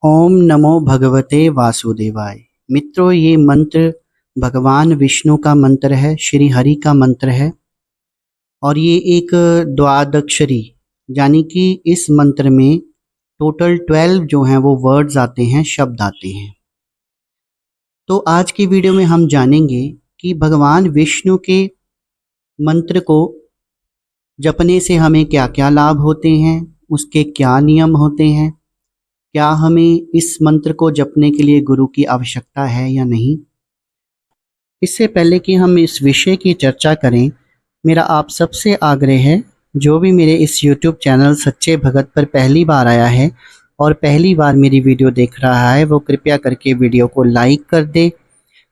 ओम नमो भगवते वासुदेवाय। मित्रों, ये मंत्र भगवान विष्णु का मंत्र है, श्री हरि का मंत्र है और ये एक द्वादक्षरी यानी कि इस मंत्र में टोटल 12 जो हैं वो वर्ड्स आते हैं, शब्द आते हैं। तो आज की वीडियो में हम जानेंगे कि भगवान विष्णु के मंत्र को जपने से हमें क्या क्या लाभ होते हैं, उसके क्या नियम होते हैं, क्या हमें इस मंत्र को जपने के लिए गुरु की आवश्यकता है या नहीं। इससे पहले कि हम इस विषय की चर्चा करें, मेरा आप सबसे आग्रह है, जो भी मेरे इस YouTube चैनल सच्चे भगत पर पहली बार आया है और पहली बार मेरी वीडियो देख रहा है, वो कृपया करके वीडियो को लाइक कर दे,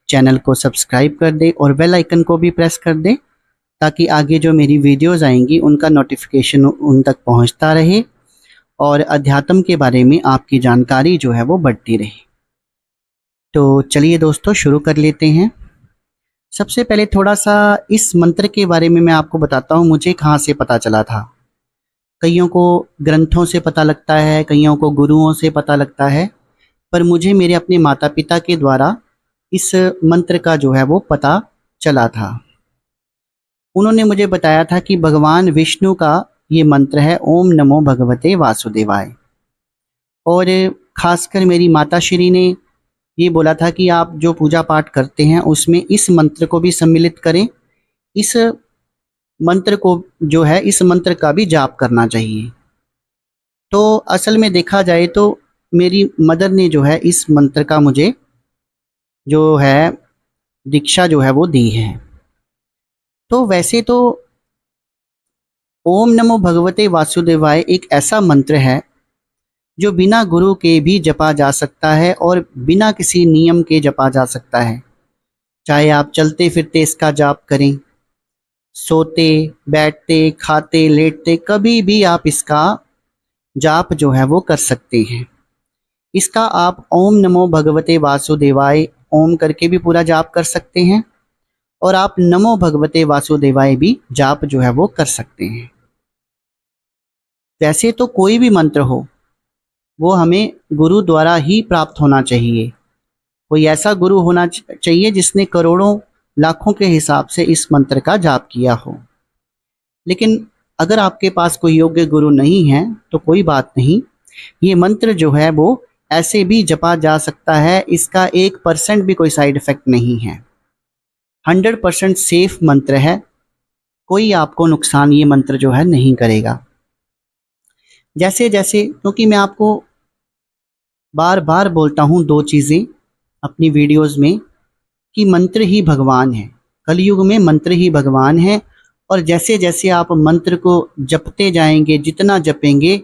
चैनल को सब्सक्राइब कर दे और बेल आइकन को भी प्रेस कर दे, ताकि आगे जो मेरी वीडियोज़ आएंगी उनका नोटिफिकेशन उन तक पहुंचता रहे और अध्यात्म के बारे में आपकी जानकारी जो है वो बढ़ती रहे। तो चलिए दोस्तों, शुरू कर लेते हैं। सबसे पहले थोड़ा सा इस मंत्र के बारे में मैं आपको बताता हूँ, मुझे कहाँ से पता चला था। कईयों को ग्रंथों से पता लगता है, कईयों को गुरुओं से पता लगता है, पर मुझे मेरे अपने माता पिता के द्वारा इस मंत्र का जो है वो पता चला था। उन्होंने मुझे बताया था कि भगवान विष्णु का ये मंत्र है, ओम नमो भगवते वासुदेवाय। और खासकर मेरी माता श्री ने ये बोला था कि आप जो पूजा पाठ करते हैं उसमें इस मंत्र को भी सम्मिलित करें, इस मंत्र को जो है, इस मंत्र का भी जाप करना चाहिए। तो असल में देखा जाए तो मेरी मदर ने जो है इस मंत्र का मुझे जो है दीक्षा जो है वो दी है। तो वैसे तो ओम नमो भगवते वासुदेवाय एक ऐसा मंत्र है जो बिना गुरु के भी जपा जा सकता है और बिना किसी नियम के जपा जा सकता है। चाहे आप चलते फिरते इसका जाप करें, सोते, बैठते, खाते, लेटते, कभी भी आप इसका जाप जो है वो कर सकते हैं। इसका आप ओम नमो भगवते वासुदेवाय ओम करके भी पूरा जाप कर सकते हैं और आप नमो भगवते वासुदेवाय भी जाप जो है वो कर सकते हैं। वैसे तो कोई भी मंत्र हो वो हमें गुरु द्वारा ही प्राप्त होना चाहिए। कोई ऐसा गुरु होना चाहिए जिसने करोड़ों लाखों के हिसाब से इस मंत्र का जाप किया हो। लेकिन अगर आपके पास कोई योग्य गुरु नहीं है तो कोई बात नहीं, ये मंत्र जो है वो ऐसे भी जपा जा सकता है। इसका 1% भी कोई साइड इफेक्ट नहीं है, 100% सेफ मंत्र है। कोई आपको नुकसान ये मंत्र जो है नहीं करेगा। जैसे जैसे, क्योंकि मैं आपको बार बार बोलता हूँ दो चीज़ें अपनी वीडियोस में, कि मंत्र ही भगवान है। कलयुग में मंत्र ही भगवान है और जैसे जैसे आप मंत्र को जपते जाएंगे, जितना जपेंगे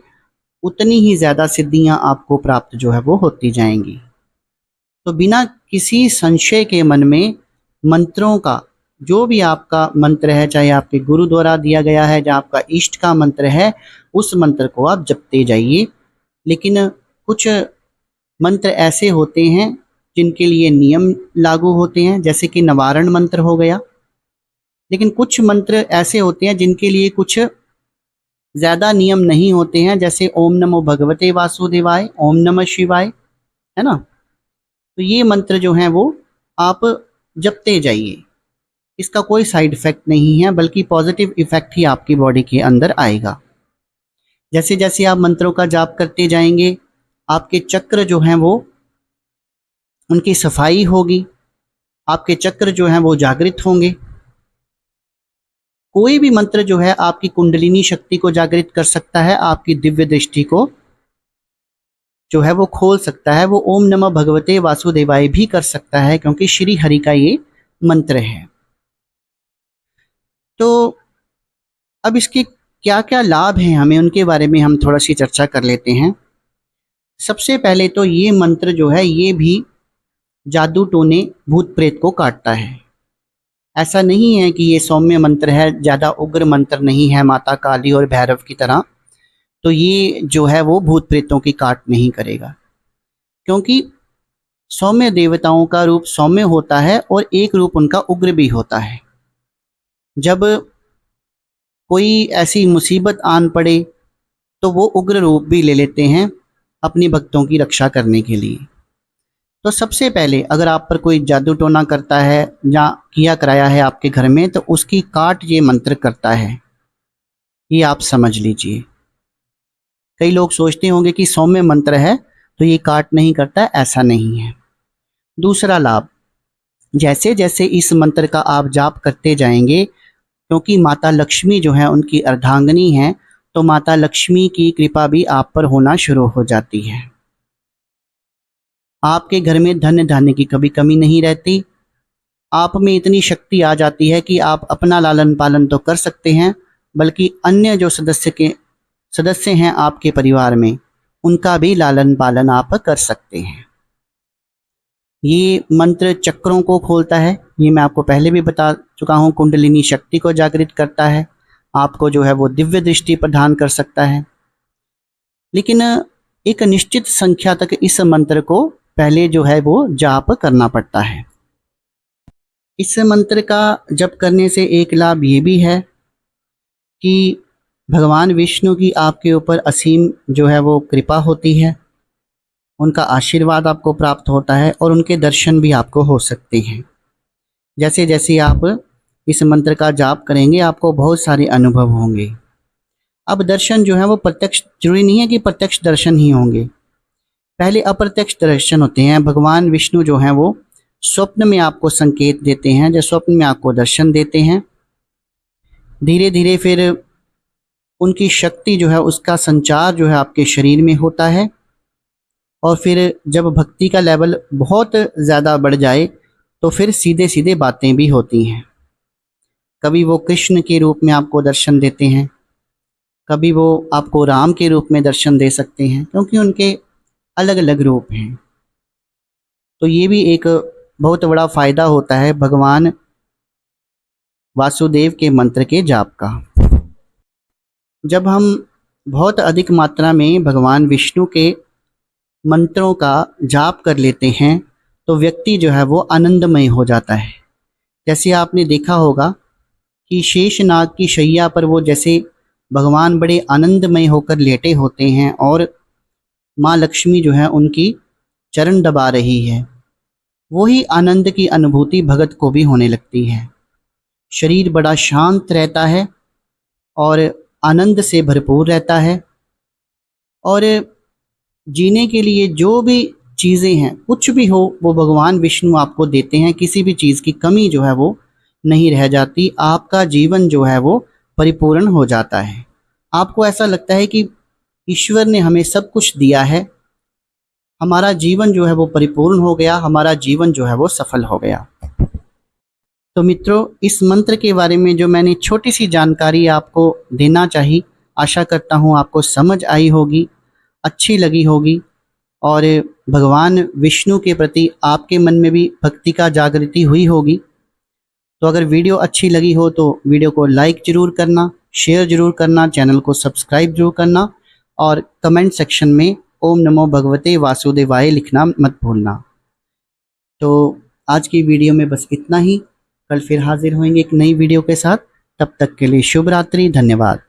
उतनी ही ज़्यादा सिद्धियां आपको प्राप्त जो है वो होती जाएंगी। तो बिना किसी संशय के मन में मंत्रों का, जो भी आपका मंत्र है, चाहे आपके गुरु द्वारा दिया गया है, या आपका इष्ट का मंत्र है, उस मंत्र को आप जपते जाइए। लेकिन कुछ मंत्र ऐसे होते हैं जिनके लिए नियम लागू होते हैं, जैसे कि निवारण मंत्र हो गया। लेकिन कुछ मंत्र ऐसे होते हैं जिनके लिए कुछ ज़्यादा नियम नहीं होते हैं, जैसे ओम नमो भगवते वासुदेवाय, ओम नमः शिवाय, है ना। तो ये मंत्र जो हैं वो आप जपते जाइए। इसका कोई साइड इफेक्ट नहीं है, बल्कि पॉजिटिव इफेक्ट ही आपकी बॉडी के अंदर आएगा। जैसे जैसे आप मंत्रों का जाप करते जाएंगे, आपके चक्र जो हैं वो, उनकी सफाई होगी, आपके चक्र जो हैं वो जागृत होंगे। कोई भी मंत्र जो है आपकी कुंडलिनी शक्ति को जागृत कर सकता है, आपकी दिव्य दृष्टि को जो है वो खोल सकता है। वो ओम नमः भगवते वासुदेवाय भी कर सकता है, क्योंकि श्री हरि का ये मंत्र है। तो अब इसके क्या क्या लाभ हैं हमें, उनके बारे में हम थोड़ा सी चर्चा कर लेते हैं। सबसे पहले तो ये मंत्र जो है ये भी जादू टोने भूत प्रेत को काटता है। ऐसा नहीं है कि ये सौम्य मंत्र है, ज़्यादा उग्र मंत्र नहीं है माता काली और भैरव की तरह, तो ये जो है वो भूत प्रेतों की काट नहीं करेगा। क्योंकि सौम्य देवताओं का रूप सौम्य होता है और एक रूप उनका उग्र भी होता है। जब कोई ऐसी मुसीबत आन पड़े तो वो उग्र रूप भी ले लेते हैं, अपने भक्तों की रक्षा करने के लिए। तो सबसे पहले अगर आप पर कोई जादू टोना करता है या किया कराया है आपके घर में, तो उसकी काट ये मंत्र करता है, ये आप समझ लीजिए। कई लोग सोचते होंगे कि सौम्य मंत्र है तो ये काट नहीं करता, ऐसा नहीं है। दूसरा लाभ, जैसे जैसे इस मंत्र का आप जाप करते जाएंगे, क्योंकि माता लक्ष्मी जो है उनकी अर्धांगिनी है, तो माता लक्ष्मी की कृपा भी आप पर होना शुरू हो जाती है। आपके घर में धन धान्य की कभी कमी नहीं रहती। आप में इतनी शक्ति आ जाती है कि आप अपना लालन पालन तो कर सकते हैं, बल्कि अन्य जो सदस्य हैं आपके परिवार में, उनका भी लालन पालन आप कर सकते हैं। ये मंत्र चक्रों को खोलता है, ये मैं आपको पहले भी बता चुका हूँ। कुंडलिनी शक्ति को जागृत करता है, आपको जो है वो दिव्य दृष्टि प्रदान कर सकता है। लेकिन एक निश्चित संख्या तक इस मंत्र को पहले जो है वो जाप करना पड़ता है। इस मंत्र का जप करने से एक लाभ ये भी है कि भगवान विष्णु की आपके ऊपर असीम जो है वो कृपा होती है, उनका आशीर्वाद आपको प्राप्त होता है और उनके दर्शन भी आपको हो सकते हैं। जैसे जैसे आप इस मंत्र का जाप करेंगे, आपको बहुत सारे अनुभव होंगे। अब दर्शन जो है वो प्रत्यक्ष, जरूरी नहीं है कि प्रत्यक्ष दर्शन ही होंगे, पहले अप्रत्यक्ष दर्शन होते हैं। भगवान विष्णु जो हैं वो स्वप्न में आपको संकेत देते हैं, जब स्वप्न में आपको दर्शन देते हैं, धीरे धीरे फिर उनकी शक्ति जो है उसका संचार जो है आपके शरीर में होता है। और फिर जब भक्ति का लेवल बहुत ज़्यादा बढ़ जाए तो फिर सीधे सीधे बातें भी होती हैं। कभी वो कृष्ण के रूप में आपको दर्शन देते हैं, कभी वो आपको राम के रूप में दर्शन दे सकते हैं, क्योंकि उनके अलग अलग रूप हैं। तो ये भी एक बहुत बड़ा फ़ायदा होता है भगवान वासुदेव के मंत्र के जाप का। जब हम बहुत अधिक मात्रा में भगवान विष्णु के मंत्रों का जाप कर लेते हैं तो व्यक्ति जो है वो आनंदमय हो जाता है। जैसे आपने देखा होगा कि शेषनाग की शैया पर वो जैसे भगवान बड़े आनंदमय होकर लेटे होते हैं और माँ लक्ष्मी जो है उनकी चरण दबा रही है, वही आनंद की अनुभूति भगत को भी होने लगती है। शरीर बड़ा शांत रहता है और आनंद से भरपूर रहता है, और जीने के लिए जो भी चीज़ें हैं, कुछ भी हो, वो भगवान विष्णु आपको देते हैं। किसी भी चीज़ की कमी जो है वो नहीं रह जाती, आपका जीवन जो है वो परिपूर्ण हो जाता है। आपको ऐसा लगता है कि ईश्वर ने हमें सब कुछ दिया है, हमारा जीवन जो है वो परिपूर्ण हो गया, हमारा जीवन जो है वो सफल हो गया। तो मित्रों, इस मंत्र के बारे में जो मैंने छोटी सी जानकारी आपको देना चाही, आशा करता हूँ आपको समझ आई होगी, अच्छी लगी होगी, और भगवान विष्णु के प्रति आपके मन में भी भक्ति का जागृति हुई होगी। तो अगर वीडियो अच्छी लगी हो तो वीडियो को लाइक ज़रूर करना, शेयर ज़रूर करना, चैनल को सब्सक्राइब जरूर करना, और कमेंट सेक्शन में ओम नमो भगवते वासुदेवाय लिखना मत भूलना। तो आज की वीडियो में बस इतना ही। कल फिर हाजिर होंगे एक नई वीडियो के साथ। तब तक के लिए शुभ रात्रि, धन्यवाद।